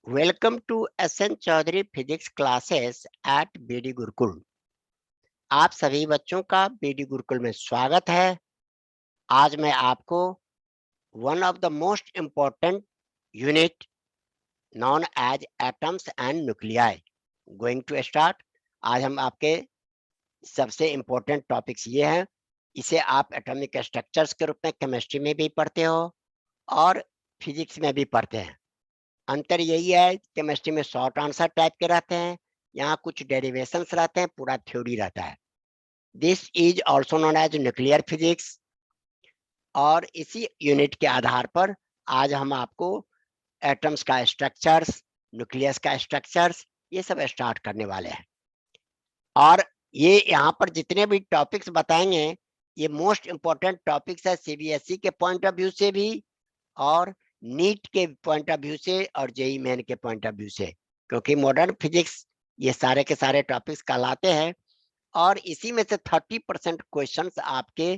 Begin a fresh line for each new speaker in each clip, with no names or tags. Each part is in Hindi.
Welcome to SN Chaudhary physics classes at BD Gurukul. आप सभी बच्चों का बीडी गुरुकुल में स्वागत है। आज मैं आपको one of the most important unit known as atoms and nuclei going to start. आज हम आपके सबसे इम्पोर्टेंट टॉपिक्स ये हैं। इसे आप एटॉमिक स्ट्रक्चर्स के रूप में केमिस्ट्री में भी पढ़ते हो और फिजिक्स में भी पढ़ते हैं। अंतर यही है, केमिस्ट्री में शॉर्ट आंसर टाइप के रहते हैं, यहाँ कुछ डेरिवेशंस रहते हैं, पूरा थ्योरी रहता है। This is also known as nuclear physics. और इसी यूनिट के आधार पर आज हम आपको एटम्स का स्ट्रक्चर्स, न्यूक्लियस का स्ट्रक्चर्स, ये सब स्टार्ट करने वाले हैं। और ये यहाँ पर जितने भी टॉपिक्स बताएंगे ये मोस्ट इंपॉर्टेंट टॉपिक्स है सीबीएसई के पॉइंट ऑफ व्यू से भी और नीट के पॉइंट ऑफ व्यू से और जेई मेन के पॉइंट ऑफ व्यू से, क्योंकि मॉडर्न फिजिक्स ये सारे के सारे टॉपिक्स कहलाते हैं और इसी में से 30% क्वेश्चंस आपके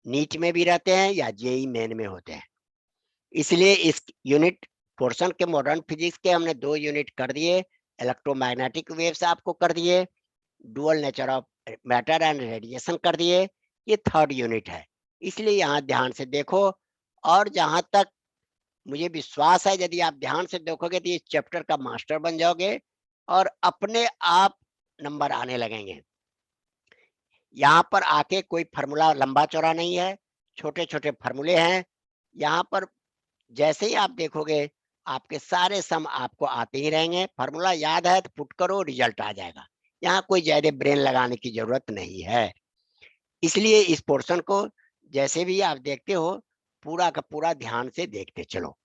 नीट में भी रहते हैं या जेई मेन में होते हैं। इसलिए इस यूनिट पोर्शन के मॉडर्न फिजिक्स के हमने 2 यूनिट कर दिए। इलेक्ट्रोमैग्नेटिक वेव्स आपको कर दिए, dual nature of matter and radiation कर दिए, ये 3rd यूनिट है। इसलिए यहाँ ध्यान से देखो और जहां तक मुझे विश्वास है यदि आप ध्यान से देखोगे तो इस चैप्टर का मास्टर बन जाओगे और अपने आप नंबर आने लगेंगे। यहाँ पर आके कोई फार्मूला लंबा चौड़ा नहीं है, छोटे छोटे फार्मूले हैं। यहाँ पर जैसे ही आप देखोगे आपके सारे सम आपको आते ही रहेंगे। फार्मूला याद है तो पुट करो, रिजल्ट आ जाएगा। यहाँ कोई ज्यादा ब्रेन लगाने की जरूरत नहीं है। इसलिए इस पोर्शन को जैसे भी आप देखते हो पूरा का पूरा ध्यान से देखते चलो।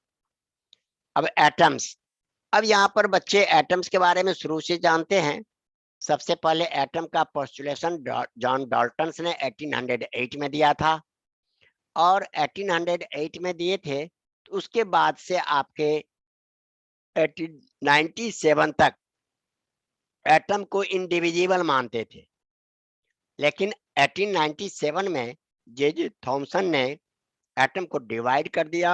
अब एटम्स, अब यहाँ पर बच्चे एटम्स के बारे में शुरू से जानते हैं। सबसे पहले एटम का पोस्टुलेशन जॉन डाल्टन ने 1808 में दिया था और 1808 में दिए थे तो उसके बाद से आपके 1897 तक एटम को इंडिविजुअल मानते थे। लेकिन 1897 में जे थॉमसन ने एटम को डिवाइड कर दिया,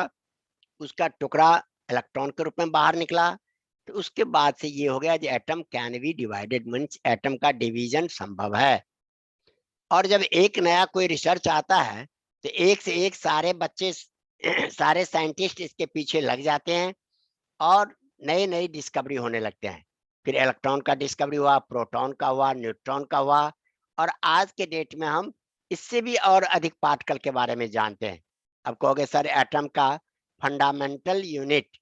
उसका टुकड़ा इलेक्ट्रॉन के रूप में बाहर निकला। तो उसके बाद से ये हो गया कि atom can be divided, means atom का डिवीजन संभव है। और जब एक नया कोई रिसर्च आता है तो एक से एक सारे बच्चे सारे साइंटिस्ट इसके पीछे लग जाते हैं और नई नई डिस्कवरी होने लगते हैं। फिर इलेक्ट्रॉन का डिस्कवरी हुआ, प्रोटॉन का हुआ, न्यूट्रॉन का हुआ और आज के डेट में हम इससे भी और अधिक पार्टिकल के बारे में जानते हैं। अब कहोगे सर एटम का फंडामेंटल यूनिट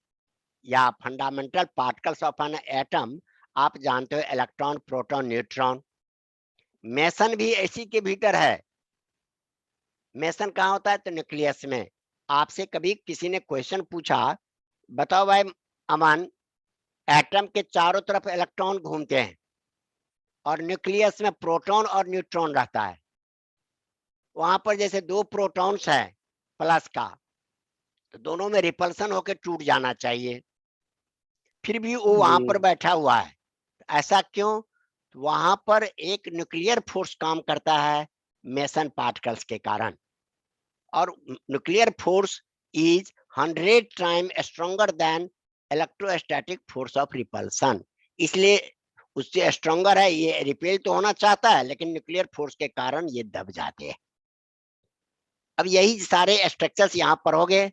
या fundamental particles of an atom आप जानते हो, इलेक्ट्रॉन, प्रोटॉन, न्यूट्रॉन। मेसन भी इसी के भीतर है। मेसन कहाँ होता है? तो न्यूक्लियस में। आपसे कभी किसी ने क्वेश्चन पूछा, बताओ भाई अमन, एटम के चारों तरफ इलेक्ट्रॉन घूमते हैं और न्यूक्लियस में प्रोटॉन और न्यूट्रॉन रहता है। वहां पर जैसे 2 प्रोटॉन्स है प्लस का, तो दोनों में रिपल्सन होकर टूट जाना चाहिए, फिर भी वो वहां पर बैठा हुआ है। ऐसा क्यों? वहां पर एक न्यूक्लियर फोर्स काम करता है मेसन पार्टिकल्स के कारण, और nuclear force is 100 time stronger than electrostatic force of repulsion. इसलिए उससे स्ट्रॉन्गर है, ये रिपेल तो होना चाहता है लेकिन न्यूक्लियर फोर्स के कारण ये दब जाते हैं। अब यही सारे स्ट्रक्चर्स यहाँ पर हो गए।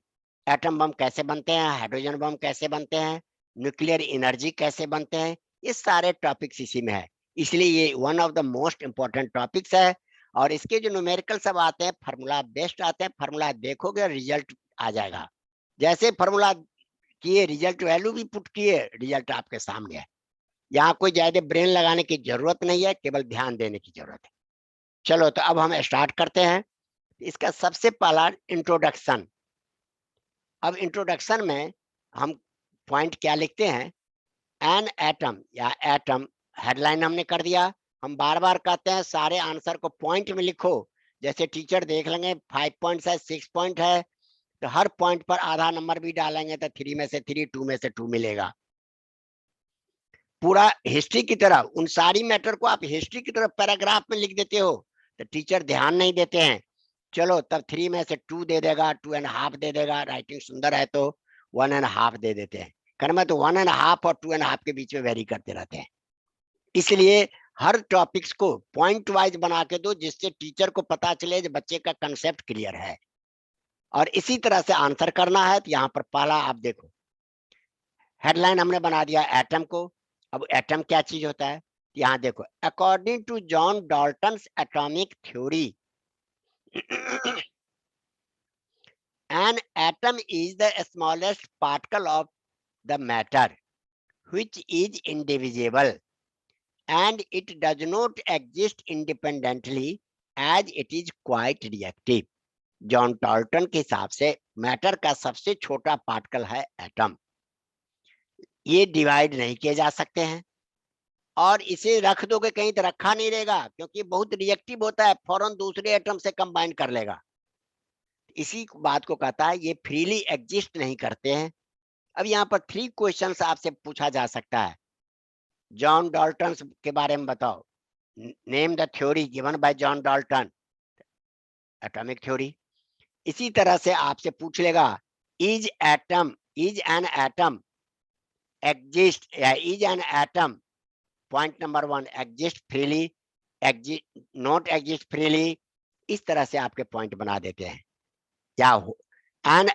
एटम बम कैसे बनते हैं, हाइड्रोजन बम कैसे बनते हैं, न्यूक्लियर एनर्जी कैसे बनते हैं, ये सारे टॉपिक्स इसी में है। इसलिए ये one of the most important topics है। और इसके जो न्यूमेरिकल सब आते हैं फार्मूला बेस्ड आते हैं, फार्मूला देखोगे रिजल्ट आ जाएगा। जैसे फार्मूला किए रिजल्ट वैल्यू भी पुट किए, रिजल्ट आपके सामने है। यहाँ कोई ज्यादा ब्रेन लगाने की जरूरत नहीं है, केवल ध्यान देने की जरूरत है। चलो तो अब हम स्टार्ट करते हैं। इसका सबसे पहला इंट्रोडक्शन। अब इंट्रोडक्शन में हम पॉइंट क्या लिखते हैं? एन एटम या एटम, हेडलाइन हमने कर दिया। हम बार बार कहते हैं सारे आंसर को पॉइंट में लिखो। जैसे टीचर देख लेंगे 5 पॉइंट्स है, 6 पॉइंट है, तो हर पॉइंट पर आधा नंबर भी डालेंगे तो 3 में से 3, 2 में से 2 मिलेगा। पूरा हिस्ट्री की तरह उन सारी मैटर को आप हिस्ट्री की तरह पैराग्राफ में लिख देते हो तो टीचर ध्यान नहीं देते हैं। चलो तब 3 में से 2 दे देगा, 2.5 दे देगा, राइटिंग सुंदर है तो 1.5 दे देते हैं। करना तो 1.5 और 2.5 के बीच में वेरी करते रहते हैं। इसलिए हर टॉपिक्स को पॉइंट वाइज बना के दो, जिससे टीचर को पता चले कि बच्चे का कंसेप्ट क्लियर है, और इसी तरह से आंसर करना है। तो यहाँ पर पहला आप देखो, हेडलाइन हमने बना दिया एटम को। अब एटम क्या चीज होता है, यहाँ देखो, according to John Dalton's atomic theory an atom is the smallest particle of the matter which is indivisible and it does not exist independently as it is quite reactive. John Dalton के हिसाब से मैटर का सबसे छोटा पार्टिकल है एटम। ये डिवाइड नहीं किए जा सकते हैं, और इसे रख दोगे कहीं तो रखा नहीं रहेगा, क्योंकि बहुत रिएक्टिव होता है, फौरन दूसरे एटम से कंबाइन कर लेगा। इसी बात को कहता है ये फ्रीली एग्जिस्ट नहीं करते हैं। अब यहाँ पर 3 क्वेश्चंस आपसे पूछा जा सकता है। जॉन डाल्टन के बारे में बताओ, name the theory given by John Dalton, atomic theory. इसी तरह से आपसे पूछ लेगा, इज एन एटम एग्जिस्ट, या is an atom, point number 1, exist freely, exist not exist freely. इस तरह से आपके पॉइंट बना देते हैं। क्या हो, an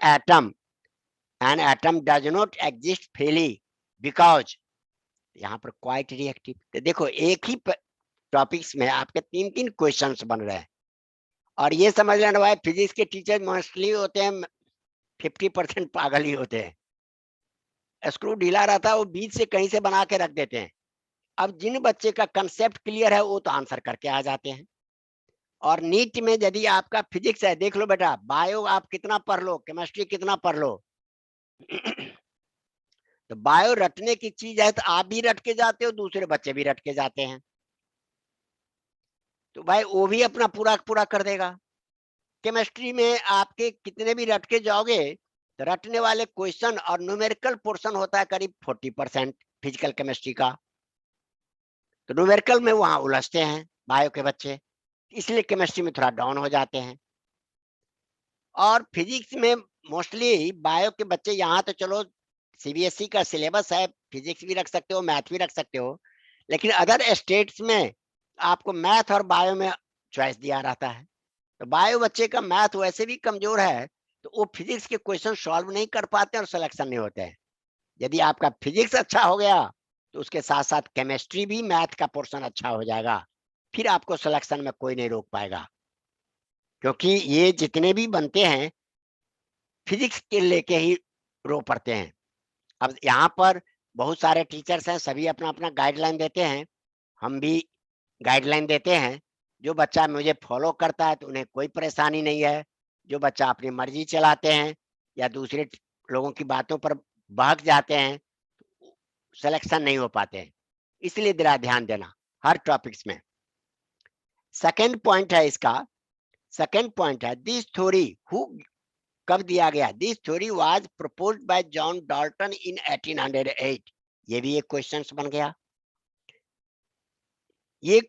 atom does not exist freely because, यहाँ पर क्वाइट रिएक्टिव। तो देखो, एक ही टॉपिक्स में आपके 3 क्वेश्चंस बन रहे हैं। और ये समझ लेना भाई, फिजिक्स के टीचर मोस्टली होते हैं 50% पागल ही होते हैं। स्क्रू ढीला रहता है, वो बीच से कहीं से बना के रख देते हैं। अब जिन बच्चे का कंसेप्ट क्लियर है वो तो आंसर करके आ जाते हैं। और नीट में यदि आपका फिजिक्स है, देख लो बेटा, बायो आप कितना पढ़ लो, केमिस्ट्री कितना पढ़ लो तो बायो रटने की चीज है, तो आप भी रट के जाते हो, दूसरे बच्चे भी रट के जाते हैं, तो भाई वो भी अपना पूरा पूरा कर देगा। केमिस्ट्री में आपके कितने भी रट के जाओगे, तो रटने वाले क्वेश्चन और न्यूमेरिकल पोर्शन होता है करीब 40% फिजिकल केमिस्ट्री का, तो न्यूमेरिकल में वहां उलझते हैं बायो के बच्चे, इसलिए केमिस्ट्री में थोड़ा डाउन हो जाते हैं। और फिजिक्स में मोस्टली बायो के बच्चे, यहाँ तो चलो सीबीएसई का सिलेबस है, फिजिक्स भी रख सकते हो, मैथ भी रख सकते हो, लेकिन अदर स्टेट्स में आपको मैथ और बायो में चॉइस दिया रहता है। तो बायो बच्चे का मैथ वैसे भी कमजोर है, तो वो फिजिक्स के क्वेश्चन सॉल्व नहीं कर पाते और सिलेक्शन नहीं होते हैं। यदि आपका फिजिक्स अच्छा हो गया, तो उसके साथ साथ केमिस्ट्री भी, मैथ का पोर्शन अच्छा हो जाएगा, फिर आपको सिलेक्शन में कोई नहीं रोक पाएगा, क्योंकि ये जितने भी बनते हैं फिजिक्स के लेके ही रो पड़ते हैं। अब यहाँ पर बहुत सारे टीचर्स हैं, सभी अपना अपना गाइडलाइन देते हैं, हम भी गाइडलाइन देते हैं। जो बच्चा मुझे फॉलो करता है तो उन्हें कोई परेशानी नहीं है, जो बच्चा अपनी मर्जी चलाते हैं या दूसरे लोगों की बातों पर बहक जाते हैं, सिलेक्शन नहीं हो पाते हैं। इसलिए जरा ध्यान देना हर टॉपिक्स में। सेकंड पॉइंट है इसका, सेकंड पॉइंट है दिस थ्योरी हु, कब दिया गया, this theory was proposed by John Dalton in 1808। ये भी एक क्वेश्चन बन गया। ये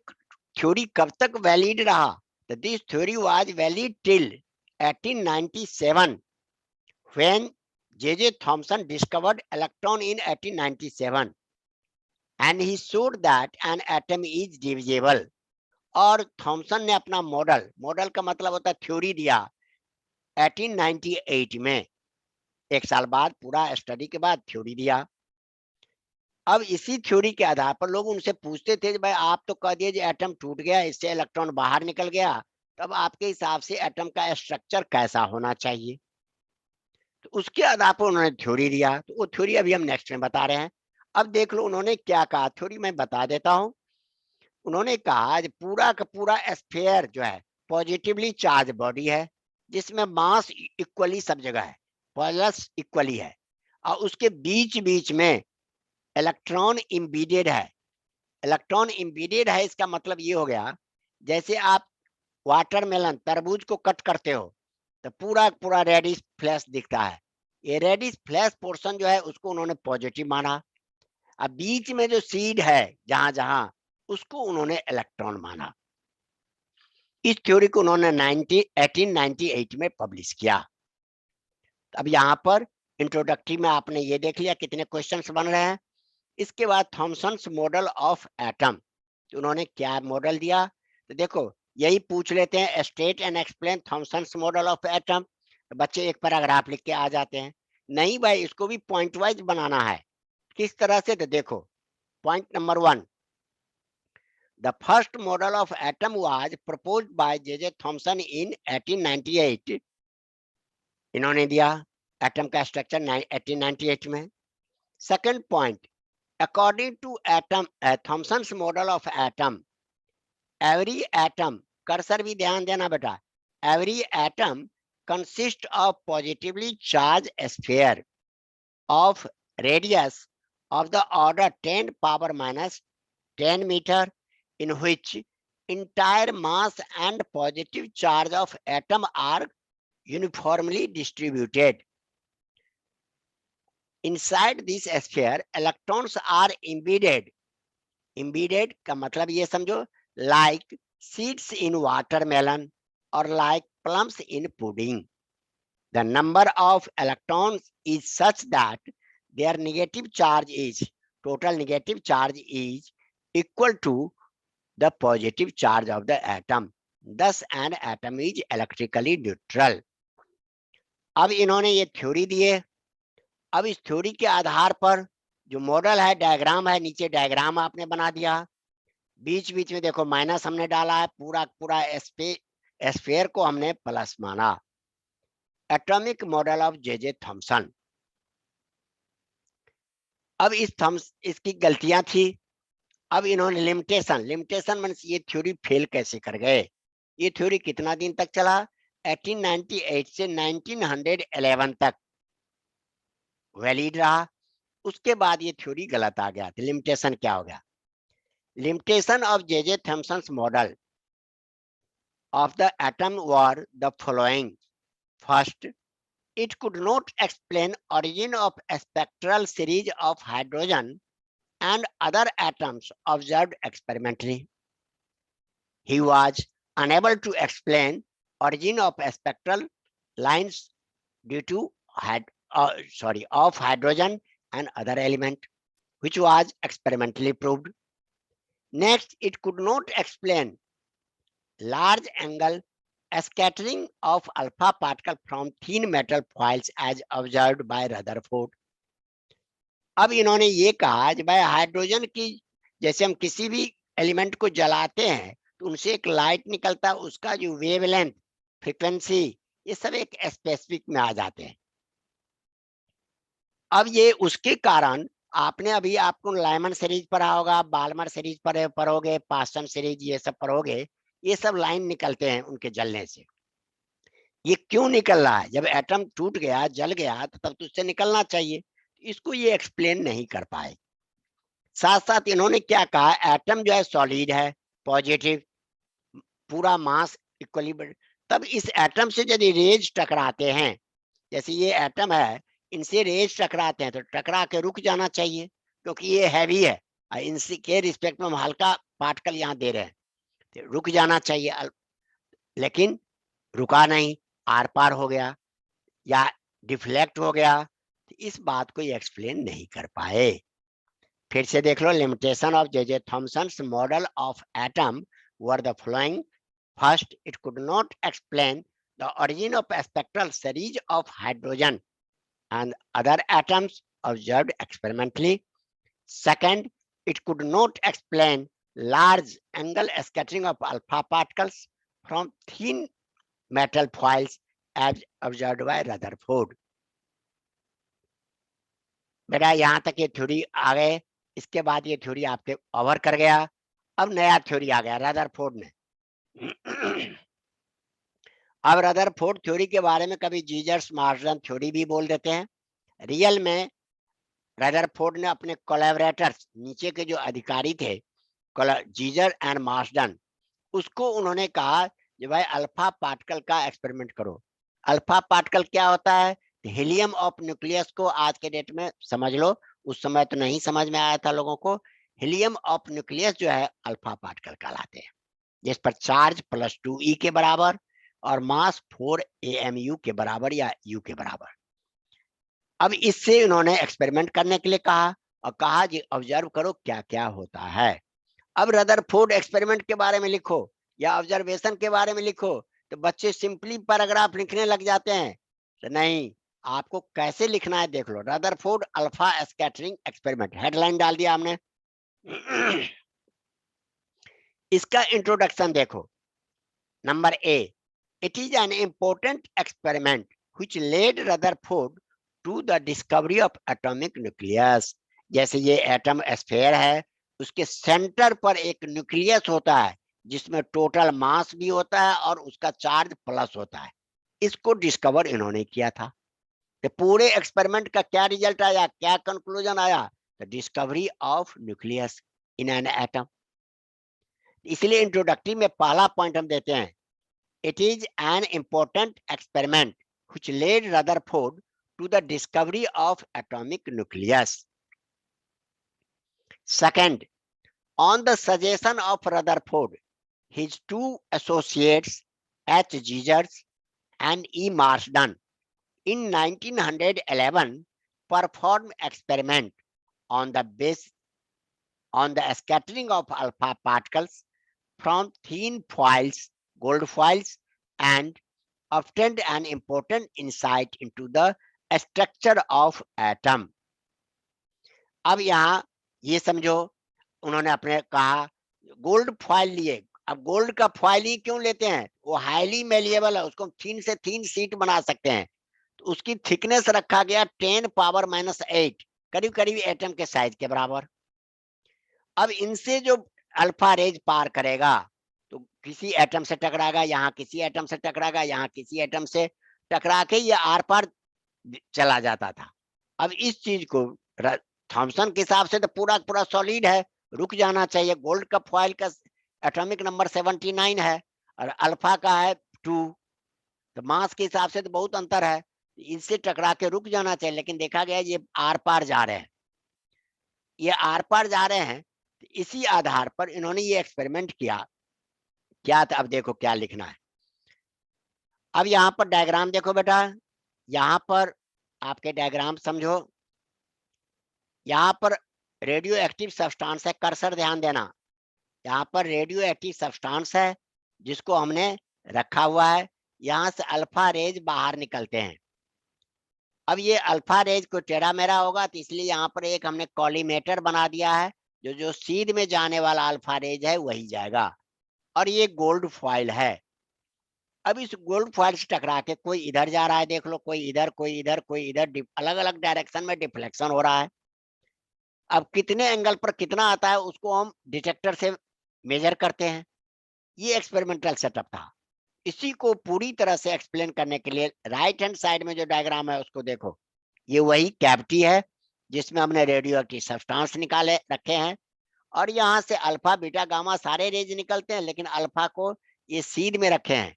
थ्योरी कब तक वैलिड रहा, तो this theory was valid till 1897 when J Thomson discovered electron in 1897 and he showed that an atom is divisible. और थॉमसन ने अपना मॉडल, मॉडल का मतलब होता है थ्योरी, दिया 1898 में, एक साल बाद पूरा स्टडी के बाद थ्योरी दिया। अब इसी थ्योरी के आधार पर लोग उनसे पूछते थे, भाई आप तो कह दिए एटम टूट गया, इससे इलेक्ट्रॉन बाहर निकल गया, तब आपके हिसाब से एटम का स्ट्रक्चर कैसा होना चाहिए, तो उसके आधार पर उन्होंने थ्योरी दिया। तो वो थ्योरी अभी हम नेक्स्ट में बता रहे हैं। अब देख लो उन्होंने क्या कहा, थ्योरी मैं बता देता हूं। उन्होंने कहा पूरा का पूरा स्फीयर जो है पॉजिटिवली चार्ज बॉडी है, जिसमें मास इक्वली सब जगह है, प्लस इक्वली है, और उसके बीच बीच में इलेक्ट्रॉन इम्बीडेड है। इलेक्ट्रॉन इम्बीडेड है, इसका मतलब ये हो गया, जैसे आप वाटरमेलन तरबूज को कट करते हो तो पूरा पूरा रेडिश फ्लैश दिखता है, ये रेडिश फ्लैश पोर्शन जो है उसको उन्होंने पॉजिटिव माना। अब बीच में जो सीड है जहां जहां, उसको उन्होंने इलेक्ट्रॉन माना। इस थ्योरी को उन्होंने 1898 में पब्लिश किया। अब यहाँ पर इंट्रोडक्टरी में आपने ये देख लिया कितने क्वेश्चंस बन रहे हैं। इसके बाद थॉमसन्स मॉडल ऑफ एटम, तो उन्होंने क्या मॉडल दिया, तो देखो यही पूछ लेते हैं, state and explain Thomson's model of atom, तो बच्चे एक पैराग्राफ लिख के आ जाते हैं। नहीं भाई, इसको भी पॉइंट वाइज बनाना है। किस तरह से, तो देखो point number 1, the first model of atom was proposed by J Thomson in 1898। इन्होंने दिया एटम का स्ट्रक्चर 1898 में। Second point, according to Thomson's model of atom, every atom, cursor भी ध्यान देना बेटा, every atom consists of positively charged sphere of radius of the order 10 power minus 10 meter, in which entire mass and positive charge of atom are uniformly distributed. Inside this sphere, electrons are embedded. Embedded का मतलब ये समझो, like seeds in watermelon or like plums in pudding. The number of electrons is such that their negative charge is, total negative charge is equal to the positive charge of the atom. Thus an atom is electrically neutral. अब इन्होंने ये थ्योरी दिए। अब इस थ्योरी के आधार पर जो मॉडल है, डायग्राम है, नीचे डायग्राम आपने बना दिया, बीच बीच में देखो माइनस हमने डाला है, पूरा पूरा स्फीयर को हमने प्लस माना। Atomic model of J Thomson. अब इसकी गलतियां थी। अब इन्होंने लिमिटेशन मींस ये थ्योरी फेल कैसे कर गए। ये थ्योरी कितना दिन तक चला, 1898 से 1911 तक वैलिड रहा। उसके बाद ये थ्योरी गलत आ गया। तो लिमिटेशन क्या हो गया, limitation of J Thomson's model of the atom were the following. First, it could not explain origin of a spectral series of hydrogen and other atoms observed experimentally. He was unable to explain origin of spectral lines due to of hydrogen and other element, which was experimentally proved. Next, it could not explain large angle scattering of alpha particle from thin metal foils as observed by Rutherford. अब इन्होंने ये कहा कि भाई हाइड्रोजन की, जैसे हम किसी भी एलिमेंट को जलाते हैं तो उनसे एक लाइट निकलता है, उसका जो वेवलेंथ, फ्रीक्वेंसी, ये सब एक स्पेसिफिक में आ जाते हैं। अब ये उसके कारण आपने अभी आपको लाइमन सीरीज पढ़ा होगा, बाल्मर सीरीज पढ़ोगे, पास्टन सीरीज, ये सब पढ़ोगे, ये सब लाइन निकलते हैं उनके जलने से। ये क्यों निकल रहा है, जब एटम टूट गया, जल गया, तो तब तो उससे निकलना चाहिए। इसको ये एक्सप्लेन नहीं कर पाए। साथ साथ इन्होंने क्या कहा, एटम जो है सॉलिड है, पॉजिटिव, पूरा मास इक्वली, तब इस एटम से यदि रेज टकराते हैं, जैसे ये एटम है, इनसे रेज टकराते हैं तो टकरा के रुक जाना चाहिए, क्योंकि ये हैवी है, इनसे के रिस्पेक्ट में हम हल्का पार्टिकल यहाँ दे रहे हैं, तो रुक जाना चाहिए, लेकिन रुका नहीं, आर पार हो गया या डिफ्लेक्ट हो गया। तो इस बात को ये एक्सप्लेन नहीं कर पाए। फिर से देख लो, limitation of J Thomson's model of atom were the following. First, it could not explain the origin of a spectral series of hydrogen and other atoms observed experimentally. Second, it could not explain large angle scattering of alpha particles from thin metal foils as observed by Rutherford. बेटा यहाँ तक ये थ्योरी आ गए, इसके बाद ये थ्योरी आपके ओवर कर गया। अब नया थ्योरी आ गया रदरफोर्ड ने। अब रदरफोर्ड थ्योरी के बारे में कभी जीजर्स मार्सडन थ्योरी भी बोल देते हैं। रियल में रदरफोर्ड ने अपने कोलैबोरेटर्स, नीचे के जो अधिकारी थे, जीजर एंड मार्सडन, उसको उन्होंने कहा कि भाई अल्फा पार्टिकल का एक्सपेरिमेंट करो। अल्फा पार्टिकल क्या होता है, हीलियम ऑफ न्यूक्लियस को आज के डेट में समझ लो, उस समय तो नहीं समझ में आया था लोगों को। हीलियम ऑफ न्यूक्लियस जो है अल्फा पार्टिकल कहलाते हैं, जिस पर चार्ज +2e के बराबर और मास 4 AMU के बराबर या U के बराबर। अब इससे इन्होंने एक्सपेरिमेंट करने के लिए कहा और कहा जी ऑब्जर्व करो क्या क्या होता है। अब रदरफोर्ड एक्सपेरिमेंट के बारे में लिखो या ऑब्जर्वेशन के बारे में लिखो तो बच्चे सिंपली पैराग्राफ लिखने लग जाते हैं। तो नहीं, आपको कैसे लिखना है देख लो। Rutherford alpha scattering experiment headline डाल दिया हमने। इसका इंट्रोडक्शन देखो। Number A, it is an important experiment which led Rutherford to the discovery of atomic nucleus। जैसे ये एटम स्फेयर है, उसके सेंटर पर एक न्यूक्लियस होता है जिसमें टोटल मास भी होता है और उसका चार्ज प्लस होता है। इसको डिस्कवर इन्होंने किया था। तो पूरे एक्सपेरिमेंट का क्या रिजल्ट आया, क्या कंक्लूजन आया? The discovery of nucleus in an atom. इसलिए इंट्रोडक्टरी में पहला पॉइंट हम देते हैं, it is an important experiment which led Rutherford to the discovery of atomic nucleus. Second, on the suggestion of Rutherford, his two associates H. Gigerts and E. Marsden in 1911 performed experiment on the scattering of alpha particles from thin foils, gold foils, and obtained an important insight into the structure of atom। अब यहाँ ये समझो, उन्होंने अपने कहा गोल्ड फॉइल लिए। अब गोल्ड का फॉइल ही क्यों लेते हैं? वो हाईली मेलिएबल है, उसको थीन से थीन सीट बना सकते हैं। तो उसकी थिकनेस रखा गया 10⁻⁸, करीब करीब एटम के साइज के बराबर। अब इनसे जो अल्फा रेज पार करेगा तो किसी एटम से टकराएगा, यहाँ किसी एटम से टकराएगा, यहाँ किसी एटम से टकरा के ये आर पार चला जाता था। अब इस चीज को थॉमसन के हिसाब से तो पूरा पूरा सॉलिड है, रुक जाना चाहिए। गोल्ड का फॉइल का एटॉमिक नंबर 79 है और अल्फा का है 2, तो मास के हिसाब से तो बहुत अंतर है, इनसे टकरा के रुक जाना चाहिए। लेकिन देखा गया ये आर पार जा रहे हैं, ये आर पार जा रहे हैं। तो इसी आधार पर इन्होंने ये एक्सपेरिमेंट किया। क्या था, अब देखो क्या लिखना है। अब यहाँ पर डायग्राम देखो बेटा, यहाँ पर आपके डायग्राम समझो। यहाँ पर रेडियो एक्टिव सब्सटेंस है, कर्सर ध्यान देना। यहाँ पर रेडियो एक्टिव सब्सटेंस है जिसको हमने रखा हुआ है। यहाँ से अल्फा रेज बाहर निकलते हैं। अब ये अल्फा रेज को टेढ़ा मेढ़ा होगा तो इसलिए यहाँ पर एक हमने कॉलीमेटर बना दिया है, जो जो सीध में जाने वाला अल्फा रेज है वही जाएगा। और ये गोल्ड फॉइल है। अब इस गोल्ड फॉइल से टकरा के कोई इधर जा रहा है, देख लो, कोई इधर, कोई इधर, कोई इधर, अलग अलग डायरेक्शन में डिफ्लेक्शन हो रहा है। अब कितने एंगल पर कितना आता है उसको हम डिटेक्टर से मेजर करते हैं। ये एक्सपेरिमेंटल सेटअप था। इसी को पूरी तरह से एक्सप्लेन करने के लिए राइट हैंड साइड में जो डायग्राम है उसको देखो। ये वही कैविटी है जिसमें हमने रेडियो एक्टिव सब्सटेंस निकाले रखे हैं और यहाँ से अल्फा बीटा गामा सारे रेज निकलते हैं, लेकिन अल्फा को ये सीध में रखे हैं।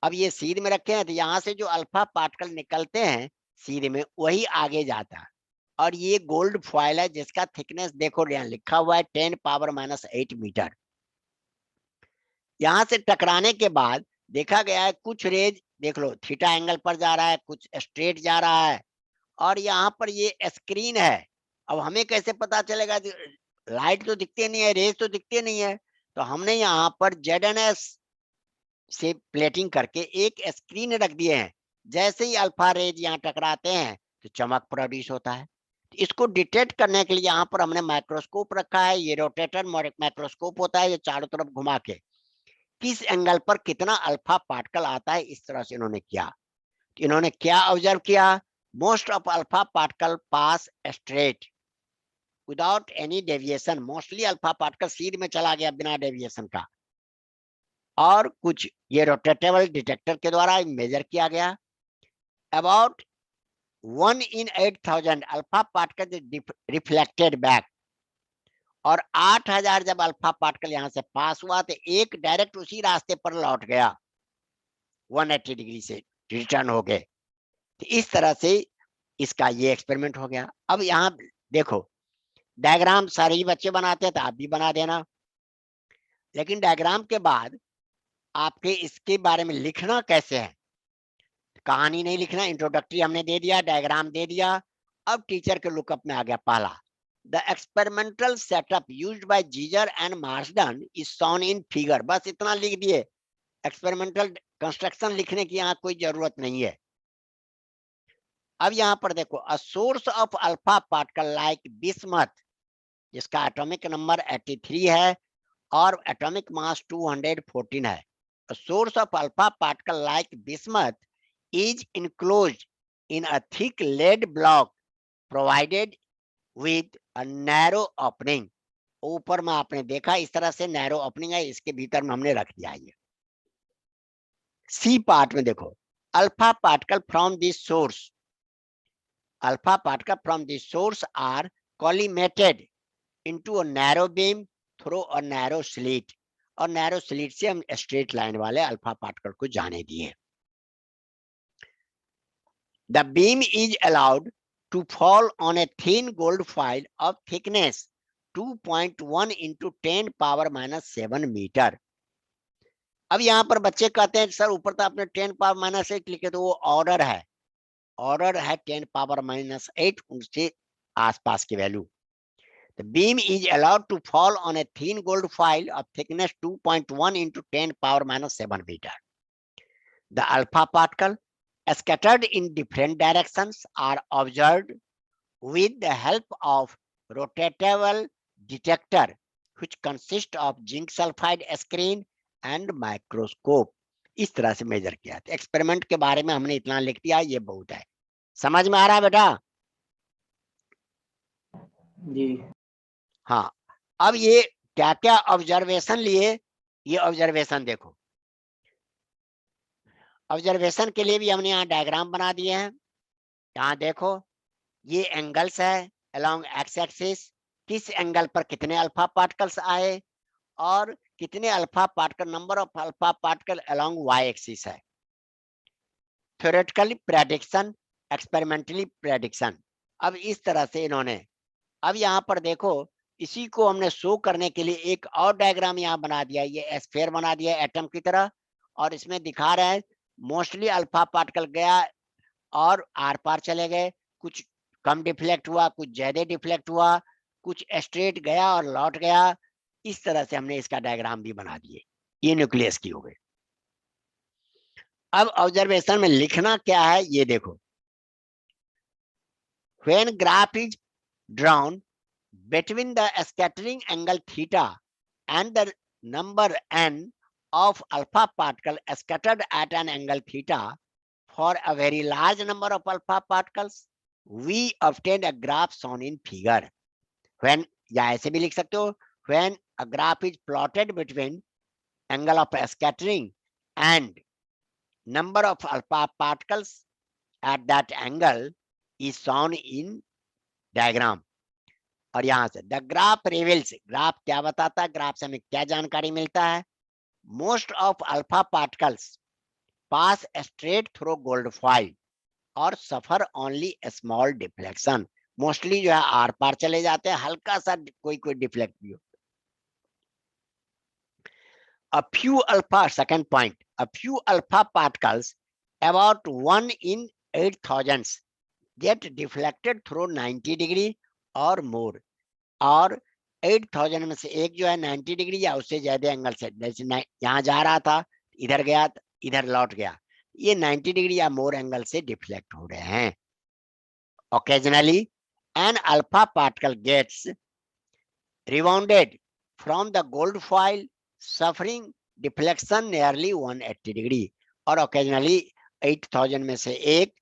अब ये सीध में रखे हैं तो यहाँ से जो अल्फा पार्टिकल निकलते हैं सीध में वही आगे जाता है। और ये गोल्ड फॉइल है जिसका थिकनेस देखो यहाँ लिखा हुआ है 10⁻⁸ मीटर। यहाँ से टकराने के बाद देखा गया है कुछ रेज देख लो थीटा एंगल पर जा रहा है, कुछ स्ट्रेट जा रहा है। और यहाँ पर ये स्क्रीन है। अब हमें कैसे पता चलेगा? लाइट तो दिखती नहीं है, रेज तो दिखती नहीं है, तो हमने यहाँ पर ZNS से प्लेटिंग करके एक स्क्रीन रख दिए हैं। जैसे ही अल्फा रेज यहाँ टकराते हैं तो चमक प्रोड्यूस होता है। इसको डिटेक्ट करने के लिए यहाँ पर हमने माइक्रोस्कोप रखा है। ये रोटेटर माइक्रोस्कोप होता है, ये चारों तरफ घुमा के किस एंगल पर कितना अल्फा पार्टिकल आता है, इस तरह से इन्होंने किया। तो इन्होंने क्या ऑब्जर्व किया? Most of alpha particle pass straight without any deviation. Mostly alpha particle सीध में चला गया बिना डेविएशन का। और कुछ ये रोटेटेबल डिटेक्टर के द्वारा मेजर किया गया। About 1 in 8000 alpha particle reflected back. और 8000 जब अल्फा पार्टिकल यहाँ से पास हुआ तो एक डायरेक्ट उसी रास्ते पर लौट गया, 180 डिग्री से रिटर्न हो गए। तो इस तरह से इसका ये एक्सपेरिमेंट हो गया। अब यहाँ देखो डायग्राम सारे ही बच्चे बनाते हैं तो आप भी बना देना, लेकिन डायग्राम के बाद आपके इसके बारे में लिखना कैसे है? कहानी नहीं लिखना, इंट्रोडक्टरी हमने दे दिया, डायग्राम दे दिया। अब टीचर के लुकअप में आ गया पहला, the experimental setup used by Geiger and Marsden is shown in figure. बस इतना लिख दिए, एक्सपेरिमेंटल कंस्ट्रक्शन लिखने की यहाँ कोई जरूरत नहीं है। अब यहाँ पर देखो, a source of alpha particle like bismuth, जिसका एटॉमिक नंबर 83 है और एटॉमिक मास 214 है। A source of alpha particle like bismuth is enclosed in a thick lead block provided with a narrow opening. ऊपर में आपने देखा इस तरह से नैरो ओपनिंग है, इसके भीतर में हमने रख दिया। ये सी पार्ट में देखो, alpha particle from this source, alpha particle from this source are collimated into a narrow beam through a narrow slit, और नैरो स्लिट से हम स्ट्रेट लाइन वाले अल्फा पार्टिकल को जाने दिए। The beam is allowed to fall on a thin gold foil of thickness 2.1 into 10 power minus 7 metre. अब यहाँ पर बच्चे कहते हैं सर ऊपर तो आपने 10 पावर माइनस 8 लिखे, तो वो ऑर्डर है, ऑर्डर है 10 पावर माइनस 8, उनसे आसपास की value. The beam is allowed to fall on a thin gold foil of thickness 2.1 into 10 power minus 7 meter. The alpha particle scattered in different directions are observed with the help of rotatable detector, which consists of zinc sulfide screen and microscope. इस तरह से मेजर किया था। एक्सपेरिमेंट के बारे में हमने इतना लिख दिया, ये बहुत है। समझ में आ रहा है बेटा?
जी
हाँ, अब ये क्या क्या ऑब्जर्वेशन लिए, ये ऑब्जर्वेशन देखो। ऑब्जर्वेशन के लिए भी हमने यहाँ डायग्राम बना दिए हैं। यहाँ देखो, ये एंगल्स है अलोंग एक्स एक्सिस, किस एंगल पर कितने अल्फा पार्टिकल्स आए और कितने alpha particle, number of alpha particle along Y axis है। Theoretically prediction, experimentally prediction. अब इस तरह से इन्होंने, अब यहाँ पर देखो, इसी को हमने शो करने के लिए एक और डायग्राम यहाँ बना दिया, ये स्फीयर बना दिया एटम की तरह, और इसमें दिखा रहा है मोस्टली अल्फा पार्टिकल गया और आर पार चले गए, कुछ कम डिफ्लेक्ट हुआ, कुछ ज्यादा डिफ्लेक्ट हुआ, कुछ स्ट्रेट गया और लौट गया। इस तरह से हमने इसका डायग्राम भी बना दिए। ये न्यूक्लियस की हो गई। अब ऑब्जर्वेशन में लिखना क्या है ये देखो, when graph is drawn between the scattering angle theta and the number n of alpha particle scattered at an angle theta for a very large number of alpha particles, we obtained a graph shown in figure. When, या ऐसे भी लिख सकते हो, when a graph is plotted between angle of scattering and number of alpha particles at that angle is shown in diagram. और यहां से द ग्राफ रिवील्स, ग्राफ क्या बताता है, ग्राफ से हमें क्या जानकारी मिलता है, most of alpha particles pass straight through gold foil और सफर ओनली स्मॉल डिफ्लेक्शन। मोस्टली जो है आर पार चले जाते हैं, हल्का सा कोई डिफ्लेक्ट भी हो। A few alpha, second point, a few alpha particles about 1 in 8,000 get deflected through 90 degree और मोर, और 8000 में से एक जो है 90 डिग्री या उससे ज्यादा एंगल से, जैसे यहाँ जा रहा था इधर गया इधर लौट गया, ये 90 डिग्री या मोर एंगल से डिफ्लेक्ट हो रहे हैं। Occasionally an alpha particle gets rebounded from the gold foil suffering deflection nearly 180 degree, और occasionally 8000 में से एक।